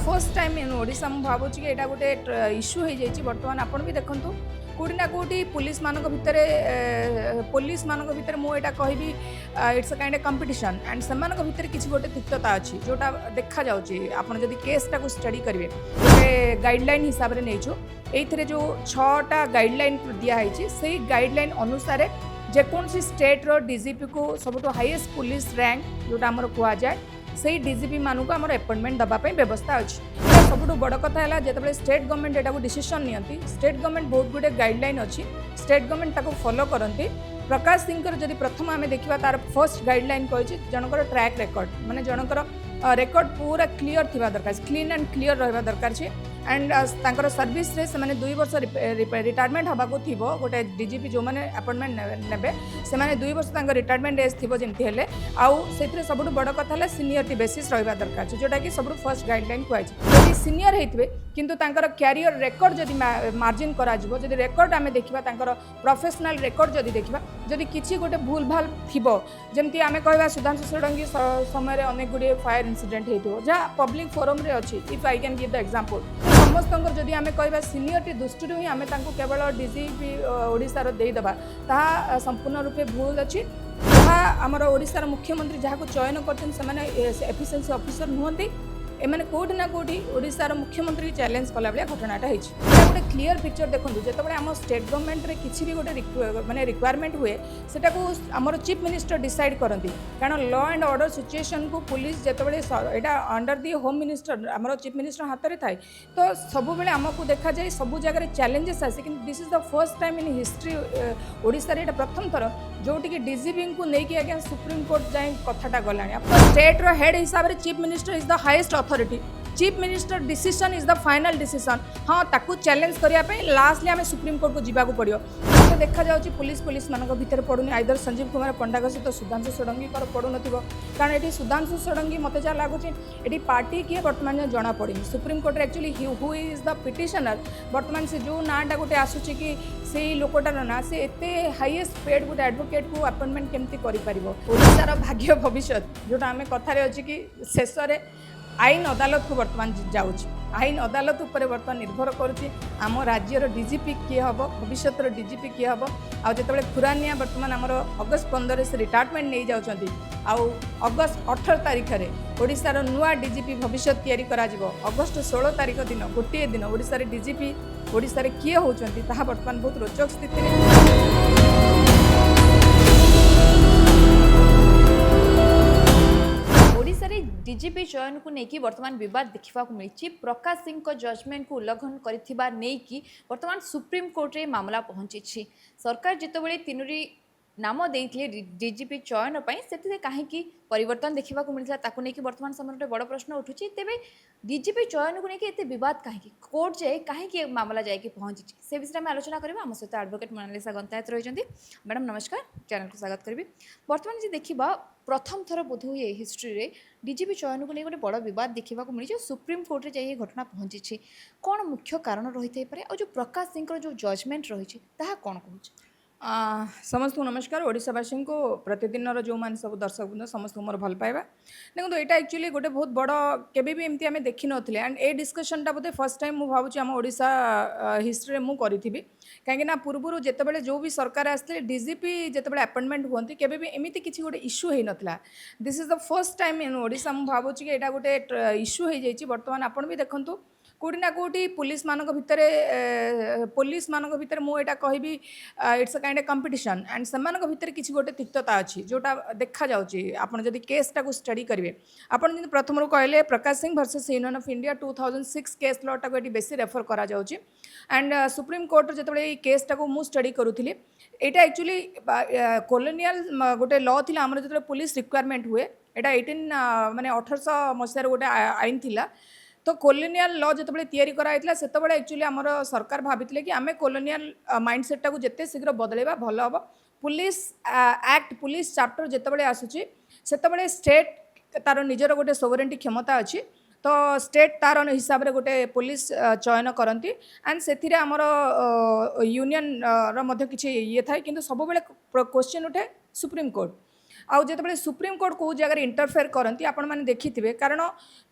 First time in Odisha मु भावुची कि एटा गोटे इश्यू हो जाइए बर्तमान आपण भी देखु कौटी ना कौटी पुलिस मानक भितर मुझे कहबी it's a kind competition and से भितर किसी गोटे तिक्तता अच्छी जोटा देखा जाऊँगी आपड़ जब केसटा को स्टडी करेंगे गोटे गाइडलाइन हिसाब से नहीं ये जो 6टा गाइडलाइन दिखाई से गाइडलाइन अनुसार जेकोसी स्टेट्र डीजीपी को सब हाईएस्ट पुलिस रैंक जोटा आमर कहुए से डीजीपी मानक आम अपॉइंटमेंट देवाई व्यवस्था अच्छी सबुठ बड़ कथा है जो स्टेट गवर्नमेंट एटा डिसीजन नियंती स्टेट गवर्नमेंट बहुत गुटे गाइडलाइन अच्छी स्टेट गवर्नमेंट ताको फॉलो करती प्रकाश सिंह जदि प्रथम आम देखा तार फर्स्ट गाइडलाइन कही जनकर ट्रैक रेकर्ड माने जनकर रेकर्ड पूरा क्लीयर थी दरकार क्लीन एंड क्लीयर रहा दरकार एंड तांकर सर्विस रे से माने 2 वर्ष रिटायरमेंट हवा को थी गोटे डीजीपी जो मैंने अपॉइंटमेंट ने से माने 2 वर्ष रिटायरमेंट एज थी जमी हेले आउ से सबुठ बड़ कथा है सीनियरिटी बेसिस रहा दरकार जोटा कि सब फर्स्ट गाइडलाइन कहुई सीनियर होते किंतु तांकर क्यारियर रेकर्ड जदि मार्जिन करा जदि रेकर्ड आम देखा तांकर प्रोफेशनल रेकर्ड जदि देखा जदि किसी गोटे भूल भाल थी जमती आम कह सुधांशु षडंगी समय अनेक गुड़े फायर इंसिडेंट हो जहाँ पब्लिक फोरम रे अच्छी if I can give the example समस्त जदि आम कह सीनियरिटी दृष्टि ही आम केवल डीजीपी ओडिशार देदेबा ताहा संपूर्ण रूपे भूल अच्छी जहाँ आमर ओडिशार मुख्यमंत्री जहाँ को चयन कर एफिशिएंसी ऑफिसर नुहति एमाने कोठी ना कोठी ओडिशार मुख्यमंत्री चैलेंज कला भाया घटनाटा होती गोटे क्लीयर पिक्चर देखो जो आम स्टेट गवर्नमेंट रे किसी भी गोटे माने रिक्वायरमेंट हुए सेटा को आमर चीफ मिनिस्टर डिसाइड करती कारण लॉ एंड ऑर्डर सिचुएशन को पुलिस जितेबाला यहाँ अंडर दि होम मिनिस्टर आमर चीफ मिनिस्टर हाथ में थाए तो सब बेले आमको देखा जाए सब जगह चैलेंजेस आसे कि this is the first time in history Odisha रे प्रथम थर जोटि डीजीपी को लेकिन आज्ञा सुप्रीम कोर्ट जाए कथाटा गला स्टेट हेड हिसाब से chief minister is the highest authority chief minister decision is the final decision हाँ ताकू चैलेंज करने लास्टली आम सुप्रीम कोर्ट को जावाक पड़ो तो देखा जाऊँगी पुलिस मान भर पड़ूनी आइदर संजीव कुमार पंडा सहित सुधांशु षडंगी पड़ू न कारण ये सुधांशु षडंगी मत जहाँ लगुच ये पार्टी किए बर्तमान जना पड़ी supreme Court actually who is the petitioner बर्तमान से जो नाटा गोटे आसूची कि से लोकटार ना से एते हाईएस्ट पेड गोटे एडवोकेट को अपॉइंटमेंट केमती कर भाग्य भविष्य जोटा आम कथार अच्छी कि शेष में आईन अदालत को बर्तमान जाऊँगी आईन अदालत उपर बर्तमान निर्भर करुच्ची आम राज्यर डीजीपी किए हम भविष्य डीजीपी किए हम आते खुरानिया बर्तमान आमर अगस्त 15 से रिटायरमेंट नहीं जाऊँगी आउ अगस्त 18 तारीख में ओडिशार नुआ डीजीपी भविष्य तैयारी करा अगस्त 16 तारीख दिन गोटे दिन ओडिशार डीजीपी ओडिशार किए होती बर्तमान बहुत रोचक स्थिति डीजीपी चयन को लेकिन वर्तमान विवाद देखा मिली प्रकाश सिंह को जजमेंट को उल्लंघन करथिबा नेकी वर्तमान सुप्रीम कोर्ट रे मामला पहुंची सरकार जितेबाला तीनोटी नाम देते डीजीपी चयन से कहीं परिवर्तन देखा मिलता ताकू नहीं वर्तमान समय गोटे बड़ प्रश्न उठुची तेरे डीजीपी चयन को लेकिन एत बद कहीं कोर्ट जाए कहीं मामला जाकि पहुंची से विषय में आलोचना करवा आम सहित एडवोकेट मोनालिसा गंतायत रही मैडम नमस्कार चैनल को स्वागत करी बर्तमान जी देखा प्रथम थर बोध हुए हिस्ट्री रे डीजीपी चयन को नहीं गोटे बड़ बद देखा मिली सुप्रीम कोर्ट में जाए घटना पहुंची कौन मुख्य कारण रही है और जो प्रकाश सिंह जो जजमेंट रही कौन कहूँ समस्त नमस्कार ओडिशावासी को प्रतिदिन जो मैंने सब दर्शक बृंद समस्त मोर भल पाइबा देखो यहाँ एक्चुअली गोटे बहुत बड़ केबे भी एमती आम देखी नथिले and A डिस्कशनटा Bodhe first time मु भावुची आम ओडिशा हिस्ट्री मु करी कहीं पूर्व जितेबाला जो भी सरकार आसते डीजीपी जितेबाला अपॉइंटमेंट हुए केबे भी एमती किसी गोटे इश्यू हो नाला this is the first time in Odisha मु भावुची कि यहाँ गोटे इश्यू हो जाइए बर्तमान आपण भी देखंतु कौटी ना कौटी पुलिस मानक भितर मुझे कहबी it's a kind competition and से भितर किसी गोटे तिक्तता अच्छी जोटा देखा जाऊँगी आपड़ जब केसटा को स्टडी करेंगे आपड़ जब प्रथम कहले Prakash Singh versus Union of India 2006 case लॉटा को ये बेसी रेफर करा जाउची एंड सुप्रीम कोर्ट जो ये केसटा को मुझे स्टडी करूली यहाँ एक्चुअली कॉलोनियल गोटे लॉ थी आमर जो पुलिस रिक्वायरमेंट हुए यहाँ 18 माने 1800 मसीहार गोटे आईन थिला तो कॉलोनियल लॉ जो तैयारी कराइला से एक्चुअली आमर सरकार भाभी कि आम कॉलोनियल माइंडसेटा को जिते शीघ्र बदलैबा भल हम पुलिस एक्ट पुलिस चैप्टर जितेबाला आसूची से स्टेट तार निजर गोटे सोवरेनिटी क्षमता अच्छी तो स्टेट तार हिसाब से गोटे पुलिस चयन करती एंड से आमर यूनियन किसी ये थाए कि सब क्वेश्चन उठे सुप्रीम कोर्ट आउ जिते सुप्रीम कोर्ट कौ जगह इंटरफेयर करती आपण मैंने देखिथे कारण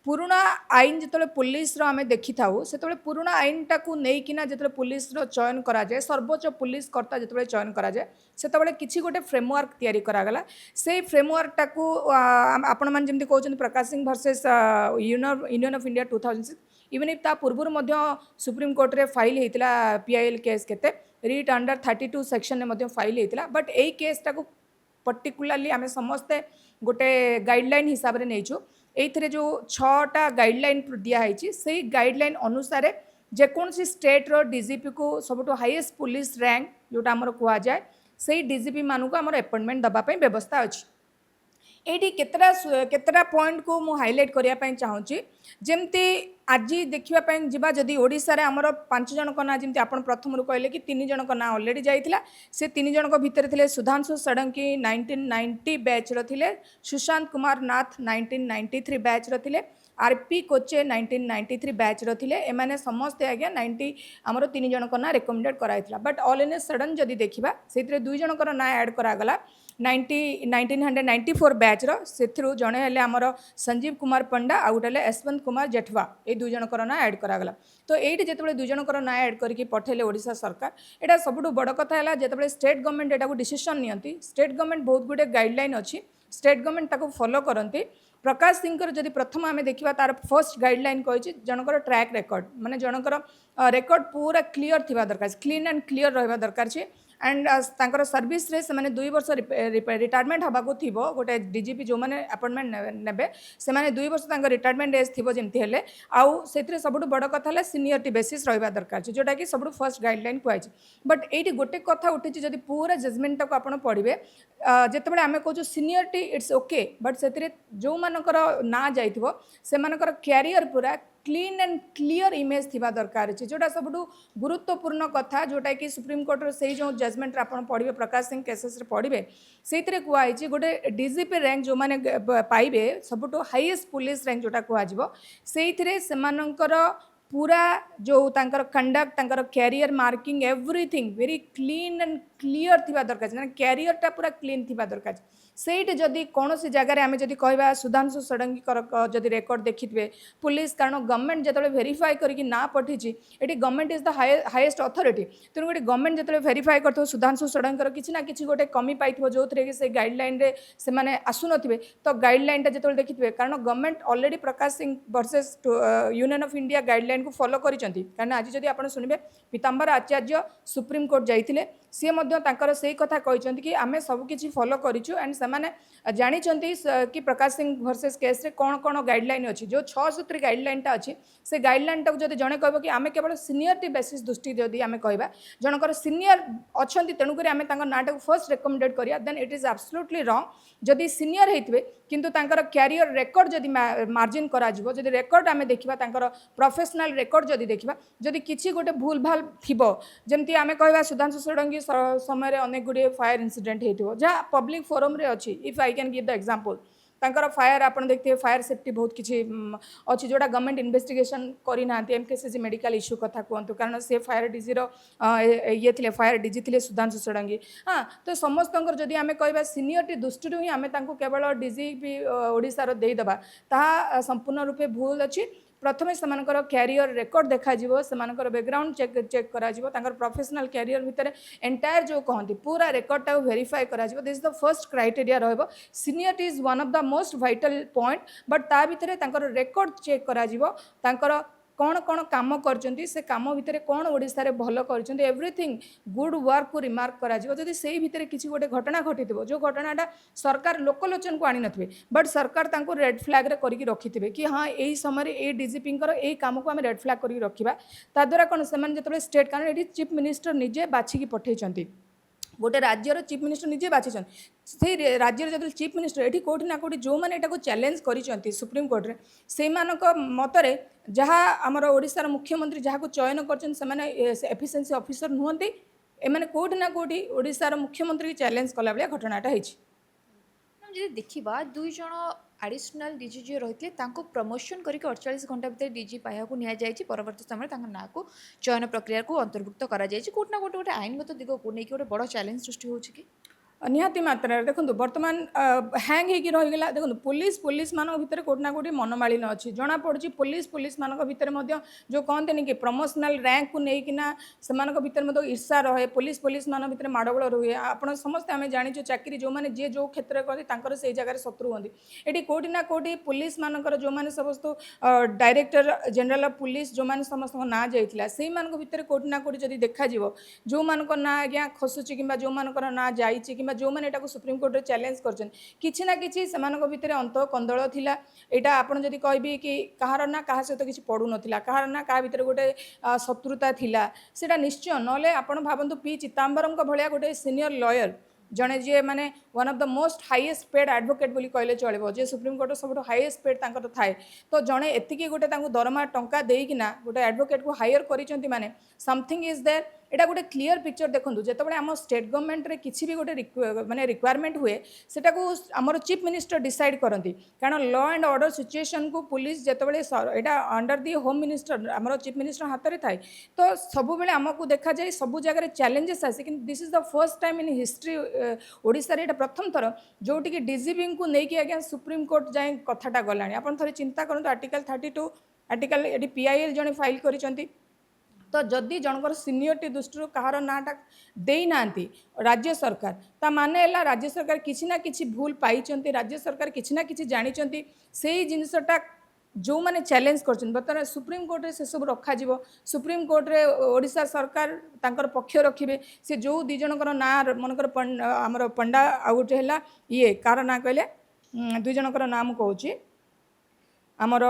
पुराणा आईन जो पुलिस आम देखी था से पुराणा आईन टाक नहींकिना जो पुलिस चयन कराए सर्वोच्च पुलिस कर्ता जो चयन कराए से किसी गोटे फ्रेमवर्क तैयारी करागला से फ्रेमवर्क टाक आपण मैंने जमी कहते Prakash Singh versus Union of India 2006 even if ता पूर्व सुप्रीम कोर्ट रे फाइल होता पीआईएल केस केते रिट अंडर 32 सेक्शन में फाइल होता बट यही केस टाक पर्टिकुलाली आम समस्ते गोटे गाइडलाइन हिसाब से नहींचु ये जो 6टा गाइडलाइन दिखाई से गाइडलाइन अनुसार जेकोसी स्टेट्र डीजीपी को सब हाईएस्ट पुलिस रैंक जोटा आमर कहुए से डीजीपी मानक आम अपॉइंटमेंट दवाई व्यवस्था अच्छी ये केतरा पॉइंट को मु हाईलाइट करने चाहूँगी जमती आज देखापी जब जदि ओडिशा रे आमर 5 जन ना जमी आप प्रथम कहले कि 3 जन ना अलरेडी जाइला से 3 जन भितर थे सुधांशु षडंगी 1990 बैच रे सुशांत कुमार नाथ 1993 बैच रे आरपी कोचे 1993 बैच रे एमाने समस्ते आज्ञा 90 आमर 3 जन ना रेकमेंडेड कराइला but all in a sudden जदि देखा से 2 जन ना ऐड करागला 1994 बैच से जड़े हेले आमर संजीव कुमार पंडा आउ गोटे यशवंत कुमार जेठवा ये 2 जन ना ऐड करागला तो ये जिते 2 जन ना ऐड करके पठेले ओडिशा सरकार यहाँ सबुठ बड़ कथा है जिते स्टेट गवर्नमेंट यहाँ डिसीजन नियंती स्टेट गवर्नमेंट बहुत गुटे गाइडलाइन अच्छी स्टेट गवर्नमेंट ताको फॉलो करती प्रकाश सिंह जदि प्रथम आम देखा तार फर्स्ट गाइडलाइन कही जनकर ट्रैक रेकर्ड माने जनकर रेकर्ड पूरा क्लीयर थिबा दरकार क्लीन एंड क्लीयर रहा दरकार एंड तांकर सर्विस रे से 2 वर्ष रिटायरमेंट हवा को थिबो गोटे डीजीपी जो मैंने अपॉइंटमेंट नेबे से 2 वर्ष तांकर रिटायरमेंट एज थिबो जेमती हेले आउ से सबुठ बड़ कथा है सीनियरिटी बेसिस रहा दरकार जोटा कि सबुठ फर्स्ट गाइडलाइन कहुई बट ये गोटे कथा उठी जदि पूरा जजमेंट टाक आप पढ़े जिते आम कहूँ सीनियरिटी इट्स ओके बट से जो मानकर ना जाइथिबो से मानकर कैरियर पूरा क्लीन एंड क्लीयर इमेज थिबा दरकार अछि जोटा सबुठ गुरुत्वपूर्ण कथा जोटा कि सुप्रीम कोर्ट से जो जजमेंट आप पढ़े प्रकाश सिंह केसेस पढ़े से कहुई गोटे डीजीपी रैंक जो मैंने पाइबे सबुठ हाईएस्ट पुलिस रैंक जोटा कहुआ से पूरा जो तांकर कंडक्ट तांकर career marking everything very clean and clear थिबा दरकार कैरियर टा पूरा क्लीन थिबा दरकार सेठी जदि कौन सी जगार आम जदि कहवा सुधांशु षडंगी जदि रेकर्ड देखिथे पुलिस कारण गवर्नमेंट जो भेरीफाए करके ना पठी ये government is the highest authority तेणु गोटे गवर्नमेंट जो भेरीफाए कर सुधांशु षडंगी किसी ना कि गोटे कमी पाई जो थे कि गाइडलाइन रे से माने आसु नथिबे तो गाइडलाइन जो देखिथे कारण government already Prakash Singh versus Union of India guideline को फॉलो करिसेंती कारण आज जदि आपण सुनिबे पीताम्बर आचार्य सुप्रीम कोर्ट जाइथिले सी से कथा कहते कि आम सबकि फॉलो करूँ एंड से जानी कि प्रकाश सिंह वर्सेस केस रे कौन कौन गाइडलाइन अच्छी जो 6 सूत्री गाइडलाइन टा अच्छी से गाइडलाइन टाक जब जड़े कह कि आम केवल सीनियरिटी बेसिस दृष्टि जदि आम कहवा जनकर सीनियर अच्छा तेणुक आम ना फर्स्ट रेकमेंडेड करिया then it is absolutely wrong जदि सीनियर होते किंतु तांकर कैरियर रेकर्ड जदि मार्जिन करा जिवो जदि रेकर्ड आम देखा तांकर प्रोफेशनल रेकर्ड जदि देखा जदि किसी गोटे भूल भाल थिबो जेमती आम कहवा सुधांशु षडंगी समय अनेक गुड़े फायर इनसीडेंट होती जहाँ पब्लिक फोरम रे अच्छी if I can give the example तांकर फायर आप देखते फायर सेफ्टी बहुत किसी अच्छी जोड़ा गवर्नमेंट इन्वेस्टिगेशन करना एमकेसीजी मेडिकल इश्यू कथा कहतु कारण से फायर डीजी ये थे फायर डीजी थे सुधांशु षडंगी हाँ तो समस्त जदि आम कहवा सीनियरिटी दृष्टि ही आम केवल डीजीपी ओडिशार देदेबा ताहा संपूर्ण रूपे भूल अच्छी प्रथमे से कैरियर रेकर्ड देखा से बैकग्राउंड चेक करा प्रोफेशनल कैरियर भितर एंटायर जो कहती पूरा रेकर्ड टाक वेरीफाई करा this is the first criteria रहिबो seniority is one of the most vital point but ता भितर रेकर्ड चेक करा कौन कौन काम करचंती से काम भितर कौन ओडिशा रे भल करचंती एवरीथिंग गुड वर्क को रिमार्क करा जिवो जदि सेही भितर किसी गोटे घटना घटिथिबो जो घटनाटा सरकार लोकलोचन को आनी नथिबे बट सरकार तांको रेड फ्लैग रे करके रखिथिबे कि हाँ एही समय ए डीजीपी एही काम को आम रेड फ्लैग करके रखिबा ता द्वारा कोन सेमान जतबे स्टेट कारण एठी चीफ मिनिस्टर निजे बाछिकी पठेइचंती गोटे राज्यर चीफ मिनिस्टर निजे बाछिछन से राज्यर जो चीफ मिनिस्टर ये कौटी ना कौटी जो मैंने यहाँ चैलेंज कर सुप्रीम कोर्ट रे से मतरे जहाँ आमर ओडिशार मुख्यमंत्री जहाँ को चयन कर एफिशिएंसी ऑफिसर नुहति एमाने कौटी ना कौटी ओडिशार मुख्यमंत्री की चैलेंज कला भाया घटनाटा होती जब देखा 2 जन एडिशनल डीजी जो रही प्रमोशन करके 48 घंटा भर डीजी पाया नि परवर्त समय ना को चयन प्रक्रिया को अंतर्भुक्त करा कौटना कौटे गोटे आईनगत दिग को लेकिन गोटे बड़ चैलेंज सृष्टि हो कि निहाती मात्रा देखो बर्तमान हैंग होगी रहीगला देखो पुलिस पुलिस मान भितर कोटना कोटी मनमालिन अच्छी जना पड़ी पुलिस पुलिस मान भितर जो कहते कि प्रमोशनल रैंक को लेकिना से भितर ईर्षा रहे पुलिस पुलिस मान भितर माड़गोल रुहे आप समस्ते आम जाचु चाकरी जो मैंने जी जो क्षेत्र करते से जगह शत्रु हमें ये कौटी ना कौटी पुलिस मानकर जो मैंने समस्त डायरेक्टर जनरल ऑफ पुलिस जो मैंने समस्त ना जाइला से भितर कौटी ना कौटी जब देखा जो मान ना आज्ञा खसुची कि जो मानकर ना जाइए कि जो मैंने सुप्रीमकोर्ट चैलेंज कर किसी ना कि भितर अंत कंदल थिला यहाँ आपड़ जदि कह कि कहार ना क्या सहित किसी पड़ू ना कहार ना क्या भितर गोटे शत्रुता थिला सेटा निश्चय नले आप भावतु पी चिदम्बरम भाया गोटे सीनियर लॉयर जड़े जी मैंने one of the most highest paid advocate बोली कहले चलो जे सुप्रीमकोर्ट सब हाईएस्ट पेड तांकर थाए तो जड़े एतिकी गोटे दरमा टंका देकिना गोटे एडवोकेट को हायर करिसेंती माने समथिंग इज देयर एटा गोटे क्लीयर पिक्चर देखो जितेबाला आम स्टेट गवर्नमेंट रे किसी भी गोटे माने रिक्वायरमेंट हुए सेटा को आमर चीफ मिनिस्टर डिसाइड करती कारण लॉ एंड ऑर्डर सिचुएशन को पुलिस जितेबाला एटा अंडर दि होम मिनिस्टर आमर चीफ मिनिस्टर हाथ में थाए तो सब बेले आमको देखा जाए सब जगह चैलेंजेस आसे कि this is the first time in history Odisha रे प्रथम थर जोटि कि डीजीपी को लेकिन आज्ञा सुप्रीमकोर्ट जाए कथाटा गला आप थे चिंता करूँ आर्टिकल 32 आर्टिकल ये PIL जड़े फाइल करिसेंती तो जदि जनकर सीनियरिटी दृष्टि कहार नाटा देना राज्य सरकार ता माने है राज्य सरकार किसी ना किसी भूल पाई राज्य सरकार किसी ना किसी जानी से जिनसटा जो मैंने चैलेंज कर बर्तमान सुप्रीमकोर्ट से सब रखा सुप्रीम कोर्ट रे ओडिशा सरकार तांकर पक्ष रखिए से जो दी जनकर ना मनकर आमर पंडा आ गोटे है ये कार ना कहले दुई जनकर नाम कहूँ आमर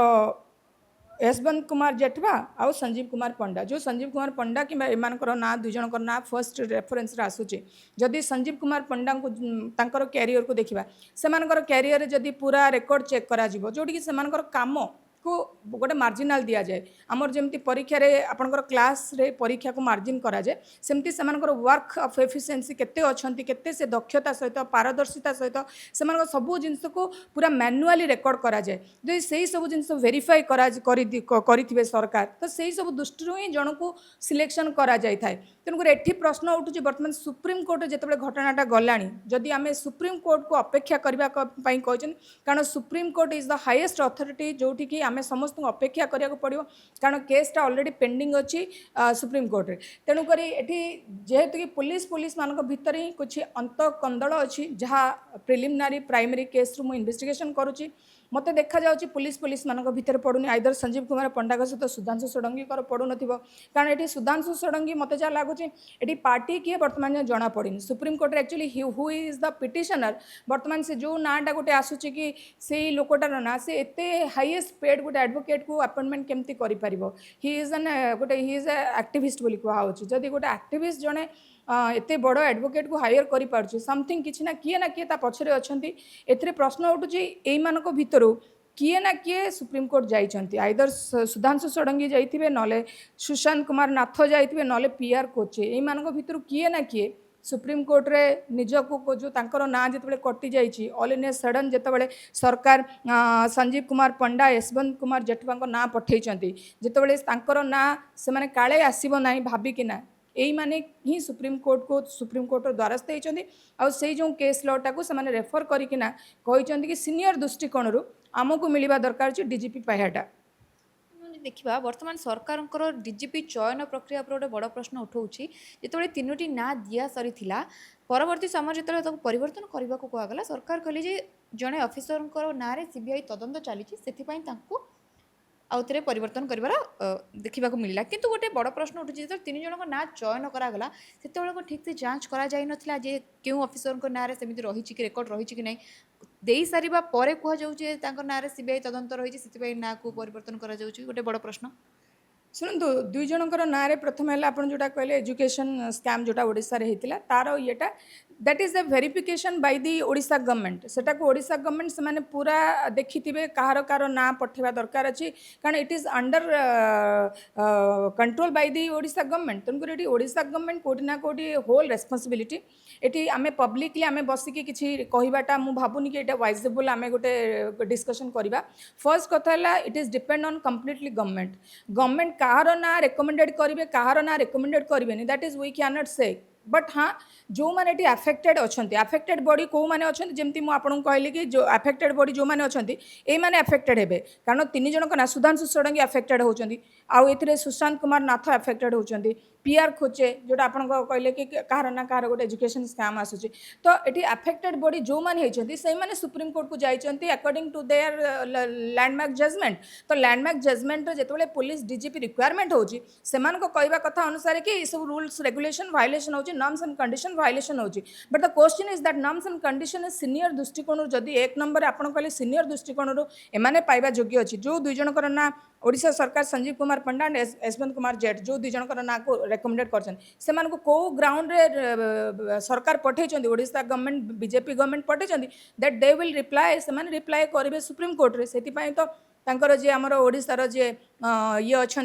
यशवंत कुमार जेठवा आउ संजीव कुमार पंडा जो संजीव कुमार पंडा कि एमानकर ना दुई जनकर ना फर्स्ट रेफरेन्स आसूचे जदि संजीव कुमार पंडा को तांकर कैरियर को देखा से कैरियर जदि पूरा रेकर्ड चेक करा जोटि से काम को गोटे मार्जिनाल दि जाए आमर जमी परीक्षा रे आपनकर क्लास रे परीक्षा को मार्जिन करा जाए सेमती सेमानकर वर्क ऑफ एफिशिएंसी केते अछंती केते से दक्षता सहित पारदर्शिता सहित सेमानकर सब जिनस को पूरा मैनुअली रेकर्ड करा जाए जो सही सब जिनस वेरीफाई करिथिबे सरकार तो सही सब दृष्टि ही जन को सिलेक्शन करा जाय थाए तेणुकर एठी प्रश्न उठुची वर्तमान सुप्रीम कोर्ट जेतेबेले घटनाटा गलानी जदि आमे सुप्रीम कोर्ट को अपेक्षा करबा पई कहछन कारण Supreme Court is the highest authority जोठी कि आमे समस्त अपेक्षा करिया को पड़िबो कारण केसटा ऑलरेडी पेंडिंग अछि सुप्रीम कोर्ट रे तेणुकर एठी जेहेतु कि पुलिस पुलिस मानक भितर ही कुछ अंत कंदल अछि जहा प्रिलिमिनारी प्राइमरी केस रु मु इन्वेस्टिगेशन करूची मत देखा जाउची पुलिस पुलिस मानक भितर पड़ुनी आइदर संजीव कुमार पंडा सहित सुधांशु षडंगी पड़ू नथिबो कारण एठी सुधांशु षडंगी मत जा लागुची एठी पार्टी किए वर्तमान जना पड़िनी Supreme Court actually who is the petitioner वर्तमान से जो नाटा गोटे आसुची कि से लोकटार ना से एते हाईएस्ट पेड गोटे एडवोकेट को अपॉइंटमेंट केमती करि परिबो ही इज एन गोटे ही इज ए एक्टिविस्ट बोली कुहा होची जदि गोटे एक्टिविस्ट जने एते बड़ एडवोकेट को हायर करि पारछु समथिंग किछि ना किए ता पछरे अछंती एथिरे प्रश्न उठुची एई मानको भितरु किए ना किए सुप्रीम कोर्ट जाइछंती आइदर सुधांशु षडंगी जाइथिबे नले सुशांत कुमार नाथ जाइथिबे नले PR कोचे एई मानको भितरु किए ना किए सुप्रीम कोर्ट रे निजको जो तांकर ना जितेबाला कटि जाइछि ऑल इन ए सडन जितेबाला सरकार संजीव कुमार पंडा यशवंत कुमार जेठवा ना पठेइछंती जितेबाला तांकर ना से माने काळे आसीबो नाही भाबिकिना यही माने ही सुप्रीम कोर्ट द्वारस्थ होती आ जो केस लॉटा को से रेफर करना कहते कि सीनियर दृष्टिकोण आमको मिलवा दरकार डीजीपी पाइबाटा देखा बर्तमान सरकार डीजीपी चयन प्रक्रिया पर गोटे बड़ प्रश्न उठाऊँगी जिते तीनोटी ना दिया सरी परवर्ती समय जो परिवर्तन करने को कहगला सरकार कहले जड़े अफिसर ना सीबीआई तदंत चली आउ थे परिवर्तन कर देखा मिलला किंतु गोटे बड़ प्रश्न उठुची जो तीन जन ना चयन करागला से ठीक से जांच करा जाई नथिला जे क्यों अफिसर ना सेमती रही कि रेकर्ड रही कि नहीं दे सारिबा परे कह जाउचे तांकर ना सीबीआई तदंत रही से ना को परिवर्तन करा जाउची गोटे बड़ प्रश्न शुणु दुई जनकर ना प्रथम है आप जोटा कहले एजुकेशन स्कैम जोटा ओडिशा रे हेतिला तार येटा that is the verification by the Odisha government सेटा को ओडिशा गवर्नमेंट से माने पूरा देखिथिबे कहार ना पठेबा दरकार अछि कारण it is under control by the Odisha government तनकर एटी ओडिशा गवर्नमेंट कोटी ना कोटी होल रेस्पॉन्सिबिलिटी एटी आमे पब्लिकली आमे बसिकी किछि कहिबाटा मु भाबुनी कि एटा वाइजेबल आमे गोटे डिस्कशन करिबा फर्स्ट कथा हला it is depend on completely government कहार ना रेकमेंडेड करेंगे कहार ना रेकमेंडेड करेंगे that is we can not say but हाँ जो मैंने ये अफेक्टेड अच्छा अफेक्टेड बॉडी कौ मैंने अच्छा जमी मुझे कहली कि जो अफेक्टेड बॉडी जो मैंने अच्छा ये मैंने अफेक्टेड हे कारण 3 जन ना सुधांशु षडंगी अफेक्टेड होती आउ ए सुशांत कुमार नाथ अफेक्टेड होती पीआर खोचे जोटा आप कहले कि कहार ना कहार गोटे एजुकेशन स्कैम आसूँ तो ये अफेक्टेड बॉडी जो मैंने से मैंने सुप्रीम कोर्ट को जाइए according to their landmark judgement तो लैंडमार्क जजमेंट जो पुलिस डीजीपी रिक्वायरमेंट होची कहवा कथा अनुसार कि सब रूल्स रेगुलेशन वायलेशन होची नॉर्म्स एंड कंडीशन वायलेशन होची but the question is that norms and condition senior दृष्टिकोण जदि एक नंबर आप कहले सीनियर दृष्टिकोण एमाने पाइबा योग्य अच्छी जो दुई जनकर ना ओडिशा सरकार संजीव कुमार पंडा एंड यशवंत कुमार जेट जो दुई जनकर ना को रेकमेंडेड कर कौ ग्राउंड रे सरकार पठे ओडिशा गवर्नमेंट बीजेपी गवर्नमेंट पठे दैट दे विल रिप्लाय से रिप्लाय करेंगे सुप्रीम कोर्ट रे से तो तांकर जे आमर ओडिशार जे ये अच्छा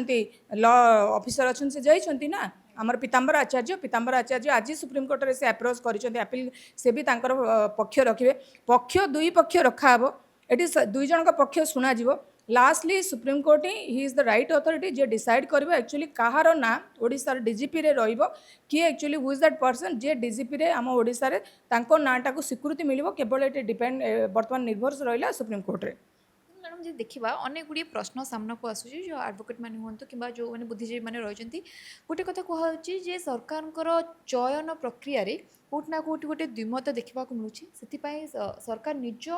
लॉ ऑफिसर अच्छा से जाइछंती ना आमर पीताम्बर आचार्य आज सुप्रीम कोर्ट रे से अप्रोच कर अपील से भी तांकर पक्ष रखिए पक्ष दुई पक्ष रखा ये दुई जन पक्ष शुणा lastly supreme court he is the right authority J decide कर एक्चुअली कहार ना ओडिशार डीजीपी रे रहिबो किए actually who is that person J DGP रे आम ओडिशा रे तांको नाटा को स्वीकृति मिलिबो केवल ये डिपेंड वर्तमान निर्भर रहिला सुप्रीम कोर्ट रे मैडम जी देखा अनेक गुड़िए प्रश्न सामना को आसूँ जो आडभोकेट मैंने हूँ कि जो मैंने बुद्धिजीवी मैंने रही गोटे कथा कहुच्छी सरकार चयन प्रक्रिया कौट ना कौट गोटे द्विमत देखा मिलूँ से सरकार निज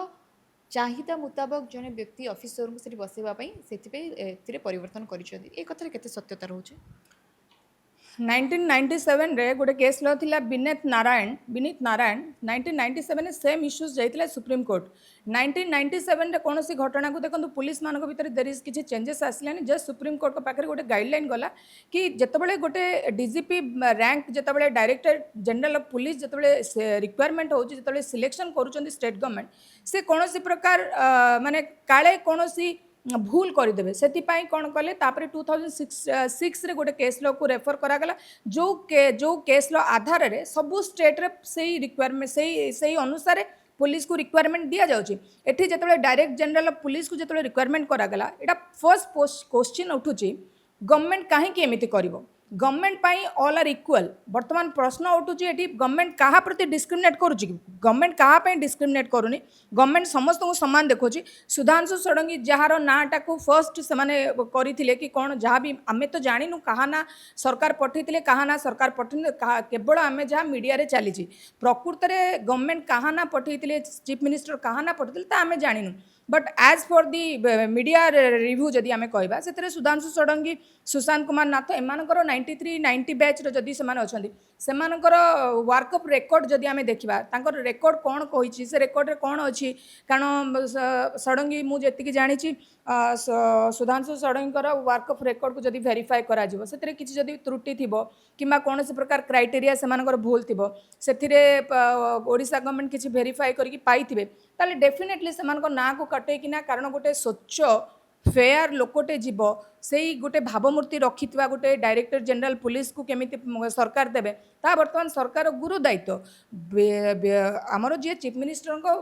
चाहिदा मुताबक जड़े व्यक्ति ऑफिसर को से बसवाई से परिवर्तन कर सत्यता रोचे 1997 रे गोटे केस लॉ थिला विनीत नारायण 1997 रे सेम इश्यूज जाइतिला सुप्रीम कोर्ट 1997 रे कौन सी घटना को देखो पुलिस मान भीतर देर इज किसी चेंजेस आसलानी जस्ट सुप्रीम कोर्ट को पाखे गोटे गाइडलाइन गला कि जितेबाला गोटे डीजीपी रैंक जितेबाला डायरेक्टर जनरल ऑफ पुलिस जितेबाला रिक्वायरमेंट होची जितेबाला सिलेक्शन करूछंती स्टेट गवर्नमेंट से कौन सी प्रकार माने काले कौन सी भूल करदे से कौन कले 2006 रे गोटे केस लॉ को रेफर करागला जो केस लॉ आधार रे सबू स्टेट रे सही रिक्वायरमेंट सही अनुसार पुलिस को रिक्वायरमेंट दिया जाउची एठी जतबे डायरेक्ट जनरल ऑफ पुलिस को जतबे रिक्वायरमेंट करागला एटा फर्स्ट क्वेश्चन उठुची गवर्नमेंट काहे कि एमिति करिवो गवर्नमेंट पाई ऑल आर इक्वल वर्तमान प्रश्न उठुची एटी गवर्नमेंट कहा प्रति डिस्क्रिमिनेट करूची गवर्नमेंट कहा पे डिस्क्रिमिनेट करूनी गवर्नमेंट समस्त को समान देखुची सुधांशु षडंगी जार नाटा को फर्स्ट से माने करथिले कि कौन जहाँ भी आमे तो जानिनु कहा ना सरकार पठैतिले कहा ना सरकार पठै केवल आमे जहाँ मीडिया रे चली प्रकृत में गवर्नमेंट कहा ना पठैतिले चीफ मिनिस्टर कहा ना पठैतिले ता आमे जानिनु but as for the media review जदि आमे कहबा सेतरे सुधांशु षडंगी सुशांत कुमार नाथ एमानकर 93 90 बैच जदि सेमान अछंती सेमानकर वर्कअप रेकर्ड जदि आमे देखिबा तांकर रेकर्ड कौन कहिछि से रेकर्ड रे कौन अछि कारण षडंगी मु जेतिकी जानिछि सुधांशु षडंगीकर वर्कअप रेकर्ड को जदि वेरीफाई करा जिवो सेतरे किछि जदि त्रुटि थिबो किंबा कौन से प्रकार क्राइटेरिया सेमानकर भूल थिबो सेथिरे ओडिशा गवर्नमेंट किछि वेरीफाई करके पाइथिबे ताले डेफिनेटली सेमानकर ना को कटेकिना कारण गोटे स्वच्छ फेयर लोकटे जीव से गोटे भावमूर्ति रखि गोटे डायरेक्टर जनरल पुलिस को केमिति सरकार देवे ता बर्तमान सरकार गुरु दायित्व आमर जी चीफ मिनिस्टर को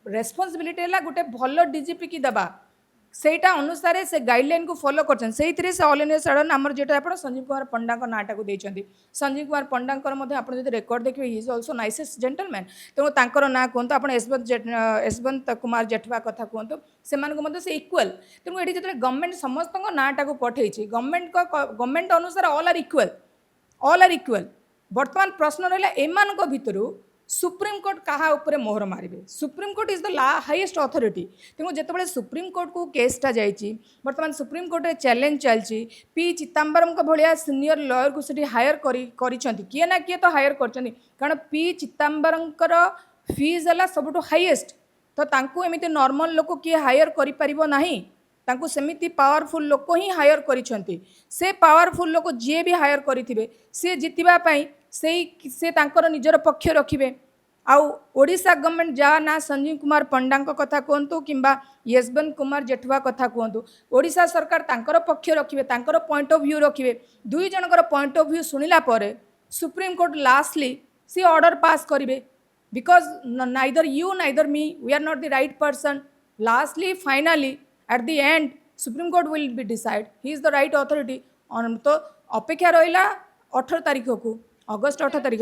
रेस्पॉन्सिबिलिटी है गोटे भल डीजीपी की देवा सेटा अनुसार से गाइडलाइन को फॉलो कर से ऑल इंडिया सडन आमर जेटा आप संजीव कुमार पंडा नाटा को देते संजीव कुमार पंडा आप रेकर्ड देखिए he is also nicest gentleman तेणु तांकर ना कहतु आप यशवंत कुमार जेठवा कथा कहतु से इक्वल तेणु ये जो गवर्नमेंट समस्त नाटा को पठे गवर्नमेंट अनुसार ऑल आर इक्वल बर्तमान प्रश्न रहा एम भितर सुप्रीम कोर्ट कहा उपरे मोहर मारे supreme Court is the highest authority तेणु जितेबाला सुप्रीम कोर्ट को केसटा जाइए बर्तमान सुप्रीम कोर्ट रे चैलेंज चलती पी चिदम्बरम भाया सीनियर लॉयर को सीटी हायर किए ना किए तो हायर कर कारण पी चिदम्बरंकर फीस है सबुठ हाईएस्ट तो तांको एमिति नॉर्मल लोक किए हायर करिपरिबो नाही तांको सेमिति पावरफुल लोक ही हायर करिसेंती से पावरफुल लोक जी भी हायर करिथिबे से जितिबा पई से तांकर निजर पक्ष रखिबे आउ ओडिशा गवर्नमेंट जहाँ ना संजीव कुमार पंडा कथा कहतु किंबा यशवंत कुमार जेठवा कथा कहतु ओडिशा सरकार तांकर पक्ष रखिबे तांकर पॉइंट ऑफ व्यू रखिबे दुई जनकर पॉइंट ऑफ व्यू सुनिला परे सुप्रीम कोर्ट लास्टली सी ऑर्डर पास करिवे because neither you neither me we are not the right person lastly finally at the end Supreme Court will be decide he is the right authority तो अपेक्षा रहा 18 तारीख को August 8 ତାରିଖ।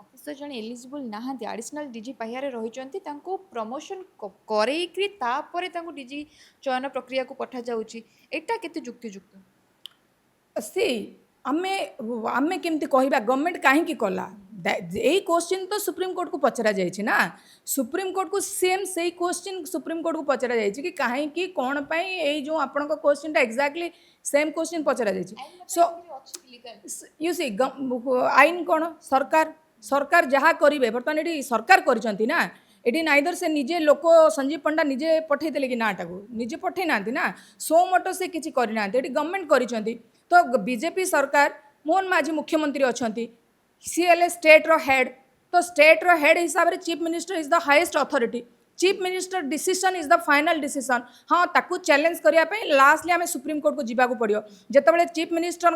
Officer ଜଣେ eligible ନାହାନ୍ତି additional DG ପାହ୍ୟାରେ ରହିଛନ୍ତି ତାଙ୍କୁ ପ୍ରମୋସନ୍ କରେଇକି ତାପରେ ତାଙ୍କୁ ଡିଜି ଚୟନ ପ୍ରକ୍ରିୟାକୁ ପଠାଯାଉଛି ଏଇଟା କେତେ ଯୁକ୍ତିଯୁକ୍ତ? ସି ଆମେ ଆମେ କେମିତି କହିବା ଗଭର୍ଣ୍ଣମେଣ୍ଟ କାହିଁକି କଲା? ଏଇ କ୍ୱେଶ୍ଚିନ୍ ତ ସୁପ୍ରିମକୋର୍ଟକୁ ପଚରା ଯାଇଛି ନା। ସୁପ୍ରିମକୋର୍ଟକୁ ସେମ୍ ସେଇ କ୍ୱେଶ୍ଚିନ୍ ସୁପ୍ରିମକୋର୍ଟକୁ ପଚରା ଯାଇଛି କି କାହିଁକି କ'ଣ ପାଇଁ ଏଇ ଯେଉଁ ଆପଣଙ୍କ କ୍ୱେଶ୍ଚିନ୍ଟା ଏକ୍ଜାକ୍ଟଲି ସେମ୍ କ୍ୱେଶ୍ଚିନ୍ ପଚରା ଯାଇଛି। ସୋ ୟୁ ସି ଆଇନ କ'ଣ ସରକାର ସରକାର ଯାହା କରିବେ ବର୍ତ୍ତମାନ ଏଠି ସରକାର କରିଛନ୍ତି ନା। ଏଠି ନାଇଦର ସେ ନିଜେ ଲୋକ ସଞ୍ଜୀବ ପଣ୍ଡା ନିଜେ ପଠେଇଥିଲେ କି ନାଟାକୁ ନିଜେ ପଠେଇ ନାହାନ୍ତି ନା। ସୋ ମଟ ସେ କିଛି କରିନାହାନ୍ତି ଏଠି ଗଭର୍ଣ୍ଣମେଣ୍ଟ କରିଛନ୍ତି। ତ ବିଜେପି ସରକାର ମୋହନ ମାଝୀ ମୁଖ୍ୟମନ୍ତ୍ରୀ ଅଛନ୍ତି सी हेल्ले स्टेट्र हेड तो स्टेट्र हेड हिसाब से chief minister is the highest authority chief minister decision is the final decision हाँ ताकू चैलेंज करने लास्टली आम सुप्रीम कोर्ट को जीवाक पड़ो जितेबाला चीफ मिनिस्टर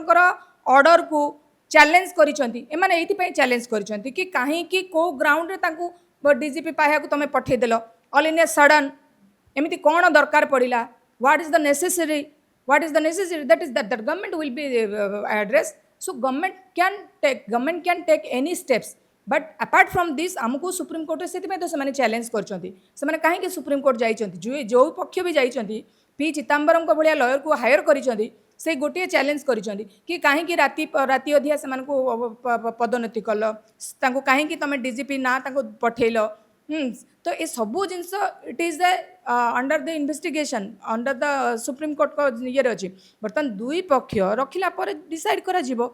ऑर्डर को चैलेंज कर चैलेंज कर कहीं कौ ग्राउंड रे डीजीपी पाया तुम पठेदेल ऑल इन ए सडन एमती कौन दरकार पड़ा what is the necessary that is that government will be address so government can take any steps but apart from this आमको सुप्रीम कोर्ट से तो से चैलेंज कर कहीं सुप्रीम कोर्ट जाइए जो पक्ष भी जाइए पी चिदम्बरम भाया लॉयर को हायर कर गोटे चैलेंज कर कहीं राति राति अधिया से पदोन्नति कल कहीं तुम डीजीपी ना पठेल तो ये सबू जिनस it is the under the investigation under the Supreme Court को ये अच्छी बर्तमान दुई पक्ष रखिला डिसाइड करा जीवो।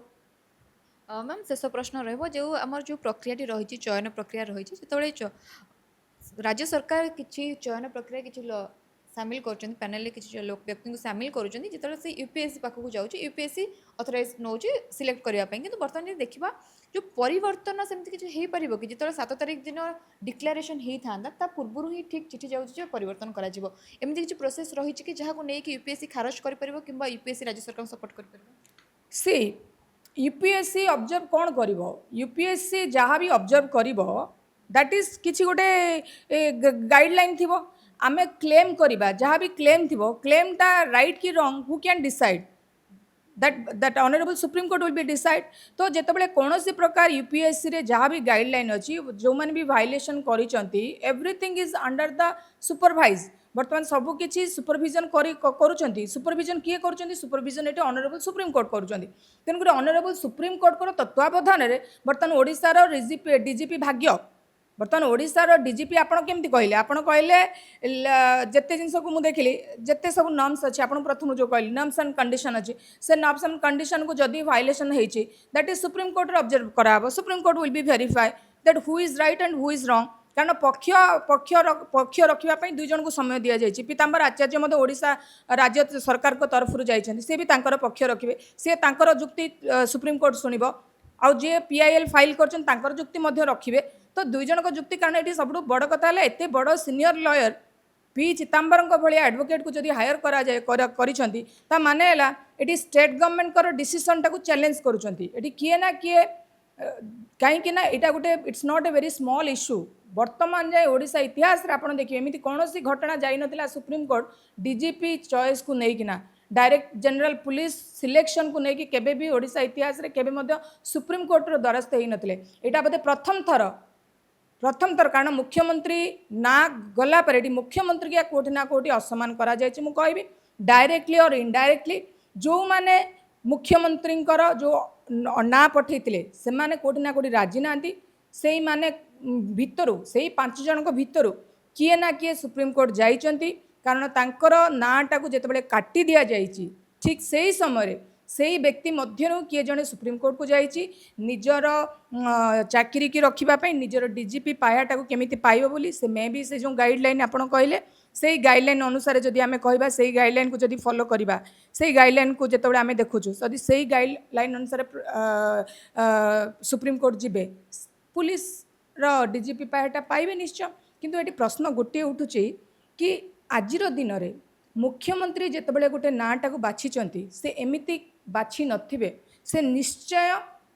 मैम शेष प्रश्न रो आमर जो प्रक्रिया रही चयन प्रक्रिया रही जो राज्य सरकार किसी चयन प्रक्रिया किसी सामिल कर पैनल किसी लोक व्यक्ति को सामिल कर से यूपीएससी पाखक जाऊँगी यूपीएससी अथराइज नौ सिलेक्ट करने कि बर्तमान देखा जो परिवर्तन सेमती किसी हो पार कि जो 7 तारिख दिन डिक्लेरेशन होता ता पूर्व ही ठीक चिठी जाऊँगी परिवर्तन करमती किसी प्रोसेस रही कि जहाँ को लेकिन यूपीएससी खारज कर कि यूपीएससी राज्य सरकार सपोर्ट कर सी यूपीएससी ऑब्जर्व कौन कर यूपीएससी जहाँ भी ऑब्जर्व कर दैट इज किसी गोटे गाइडलाइन थी आमे क्लेम करवा जहाँ भी क्लेम थी क्लेमटा राइट कि wrong who can decide that honourable Supreme Court will be decide. तो जितेबाला कौन सी प्रकार यूपीएससी रे जहाँ भी गाइडलाइन अच्छी जो मैंने भी वायलेशन करिसेंती everything is under the supervise बर्तमान सबू किसी सुपरविजन करुँच सुपरविजन किए कर सुपरविजन ये ऑनरेबल सुप्रीम कोर्ट करुँच तेणुक ऑनरेबल सुप्रीम कोर्ट तत्वावधान में बर्तमान ओडिशार डीजीपी भाग्य बर्तमान ओडिशार डीजीपी आपड़ केमती कहले आपड़ कहले जिते जिनस को मुझे देखिली जिते सब नर्म्स अच्छे आप प्रथम जो कहली नर्म्स एंड कंडीशन अच्छी से नर्म्स एंड कंडीशन को जदि वायलेशन होती दैट इज सुप्रीम कोर्ट रे ऑब्जर्व करा supreme Court will B verify that who is right and who is wrong कारण पक्ष पक्ष पक्ष रखापी दुई जन को समय दि जाए पीताम्बर आचार्य ओडिशा राज्य सरकार को तरफ जाइए सी भी पक्ष रखिए सी जुक्ति सुप्रीम कोर्ट शुणव आउ जे पीआईएल फाइल कर जुक्ति रखिए तो दुई जन जुक्ति कारण ये सब बड़ कथा एत बड़ सीनियर लॉयर पी चिदम्बरम भाया एडवोकेट को जब हायर करा माने ये स्टेट गवर्नमेंट डिसीजन टाक चैलेंज करुँच किए ना किए कहीं यहाँ गोटे it's not a very small issue बर्तमान जाए ओडिशा इतिहास रे आपण देखिए एमती कौन सी घटना जाई नथिला सुप्रीम कोर्ट डीजीपी चॉइस को लेकिना डायरेक्ट जनरल पुलिस सिलेक्शन को लेकिन केबे भी ओडिशा इतिहास रे केबे मध्य सुप्रीम कोर्ट रो द्वारस्थ होई नथिले एटा बोधे प्रथम थर कारण मुख्यमंत्री ना गला पर मुख्यमंत्री के कोठी ना कोठी असम्मान करा जायछि मु कहबी डायरेक्टली और इनडायरेक्टली जो माने मुख्यमंत्री जो ना पठेइतिले से माने कोठी ना कोठी राजी नांती सेई माने भितरु सेई 5 जन को भितरु किए ना किए सुप्रीम कोर्ट जाइचंती कारण तांकर नाटा को जितेबाला काटी दिया जाइछि ठीक सेई समय से व्यक्ति मध्यरु किए जने सुप्रीम कोर्ट को जाइछि निजर चाकरी की रखिबा निजर डीजीपी पायाटा को केमिति पाइबो बोली से मे भी से जो गाइडलाइन आपण कहले से गाइडलाइन अनुसार जदि आमे कहबा से गाइडलाइन को जदि फॉलो करबा से गाइडलाइन को जेतबे आमे देखुछु जदि से गाइडलाइन अनुसार सुप्रीम कोर्ट जिबे पुलिस रो डीजीपी पायाटा पाइबे निश्चय किंतु एटी प्रश्न गोटे उठुछि कि आजिर दिन में मुख्यमंत्री जितेबाला गोटे नाटा को बाछिचंती से एमिति बाछी नथिबे से निश्चय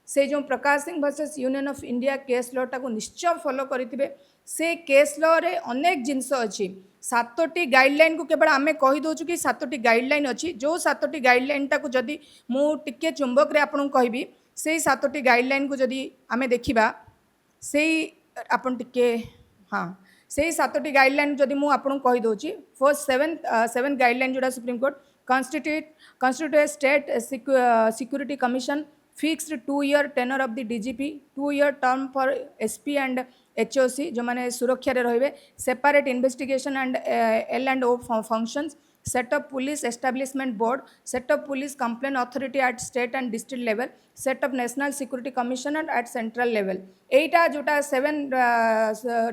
से जो Prakash Singh versus Union of India case law टाको निश्चय फॉलो करिथिबे से केस लॉ रे अनेक जिनस अच्छी 7टी गाइडलाइन को केवल आमे कहि दोछु कि 7टी गाइडलाइन अच्छी जो 7टी गाइडलाइन टाको जदि मु टिके चुंबक रे आपन कहबी से 7टी गाइडलाइन को जदि आमे देखिबा से आपन टिके हाँ से 7टी गाइडलाइन जदि मु आपन कहि दोची फर्स्ट 7 गाइडलाइन जोड़ा supreme court constitute state security commission fixed 2 year tenure of the DGP 2 year term for SP and HOC जो माने सुरक्षा रे रहिबे separate investigation and L&O functions set up police establishment board set up police complaint authority at state and district level set up national security commissioner at central level एटा जोटा 7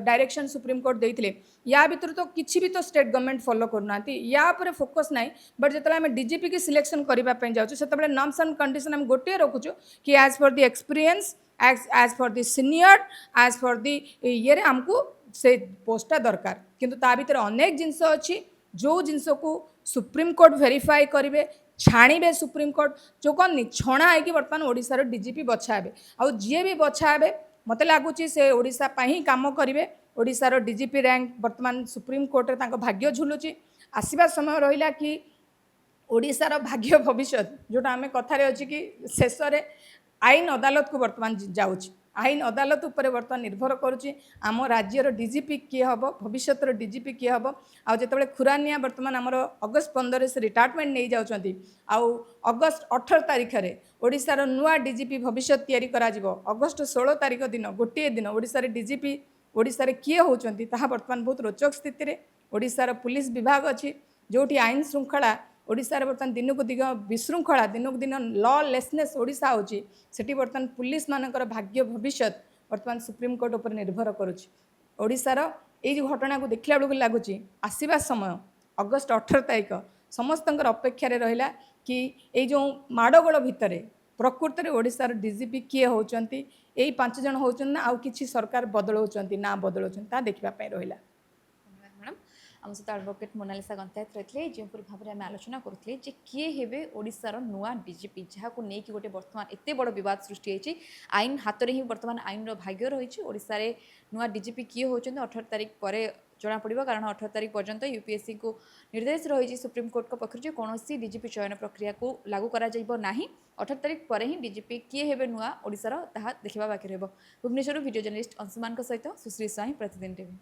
direction supreme court देइथिले या भितर तो किछि भी तो state government follow करनाती या पर focus नाही बट जतला हम डीजीपी की सिलेक्शन करबा पे जाउछु सेतबे नॉर्म्स एंड कंडीशन हम गोटे रखुछु कि as for the experience as for the senior as for the ये हमको से पोस्टा दरकार किंतु ता भीतर अनेक जिंस अछि जो जिंस को सुप्रीम कोर्ट वेरीफाई करेंगे छाणीबे सुप्रीम कोर्ट जो कौन छणा है कि बर्तमान ओडिशार डीजीपी बछाबे आ जी भी बछाबे मते लगुच से ओडिशा ही काम करेंगे ओडिशार डीजीपी रैंक बर्तमान सुप्रीम कोर्ट रे तांको भाग्य झुलुची आसवा समय रहिला कि ओडिशार भाग्य भविष्य जोटा आम कथार अच्छी कि शेष में आईन अदालत को बर्तमान जाऊँच आईन अदालत उपर बर्तमान निर्भर करुच्ची आम राज्यर डीजीपी किए हम भविष्य डीजीपी किए हम आउ जो खुरानिया बर्तमान आमर अगस्त 15 से रिटायरमेंट नहीं जाउछंती आउ अगस्त 18 तारिख में ओडिशार नुआ डीजीपी भविष्य तैयारी करा जिवो अगस्त 16 तारिख दिन गोटे दिन ओडिशार डीजीपी ओडिशार किए होउछंती ताहा बर्तमान बहुत रोचक स्थिति रे ओडिशार पुलिस विभाग अच्छी जोटी आईन श्रृंखला ओडिशार बर्तमान दिनक दिन विशृंखला दिनक दिन लॉलेसनेस ओडिशा होची सेठी बर्तमान पुलिस मानकर भाग्य भविष्य बर्तमान सुप्रीम कोर्ट उपर निर्भर करुच्ची ओडिशार ये जो घटना को देखला बेलू लगुच आसवा समय अगस्त 18 तारिख समस्त अपेक्षा रहा कि ये जो माड़गोल भितर प्रकृत में ओडिशार डीजीपी किए होती यही 5 जन होती ना आउ किसी सरकार बदलाउं ना बदलाउं देखापी रहा मैडम आम सहित एडवोकेट मोनालिसा गंतायत रही जो भाव में आम आलोचना करुले किए हेबे ओडिशार नुआ डीजीपी जहाँ को लेकिन गोटे बर्तमान एत बड़ बद सृष्टि होती आईन हाथ में ही बर्तमान आईन भाग्य रही ओडिशा रे नुआ डीजीपी किए होती 18 तारिख पर जना पड़ो कारण 18 तारिख पर्यंत यूपीएससी को निर्देश रही सुप्रीम कोर्ट पक्ष कौन डीजीपी चयन प्रक्रिया को लागू करा ना 18 तारिख पर ही डीजीपी किए हेबे नुआ ओडिशार ताहा देखा बाकी रहिबो। भुवनेश्वर वीडियो जर्नलिस्ट अंशुमान सहित सुश्री स्वाई प्रतिदिन टीवी।